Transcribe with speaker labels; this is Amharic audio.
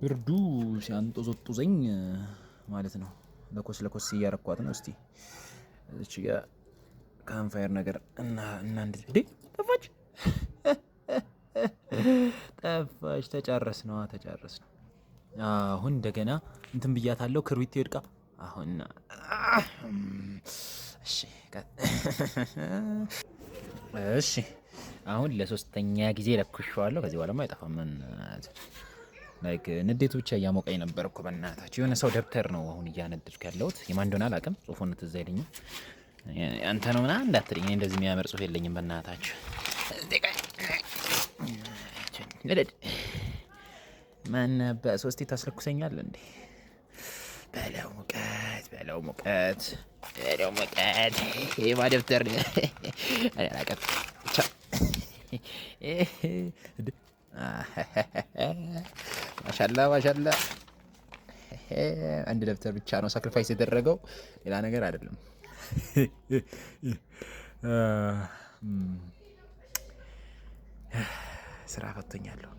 Speaker 1: ብርዱ ሲያንጦዘጡዘኝ ማለት ነው። ለኮስ እያረኳት ነው። እስቲ እዚች ጋ ካምፋየር ነገር እና እንዴ ጠፋች ጠፋች። ተጨረስ ነው። አሁን እንደገና እንትን ብያታለሁ። ክርቢት ይወድቃ አሁን እሺ አሁን ለሶስተኛ ጊዜ ለኩሼዋለሁ። ከዚህ በኋላማ አይጠፋም። ላይክ ንዴቱ ብቻ እያሞቀኝ ነበር እኮ በእናታችሁ። የሆነ ሰው ደብተር ነው አሁን እያነደድኩ ያለሁት። የማን እንደሆነ አላውቅም። ጽሁፉን ትዝ አይለኝም። አንተ ነው ምናምን እንዳትለኝ። እኔ እንደዚህ የሚያምር ጽሁፍ የለኝም በእናታችሁ። ማን በሶስቴ ታስለኩሰኛል እንዴ? በለው ሙቀት ይሄማ ደብተር አላውቅም። ማሻላ አንድ ደብተር ብቻ ነው ሳክሪፋይስ የተደረገው፣ ሌላ ነገር አይደለም። ስራ ፈቶኛለሁ።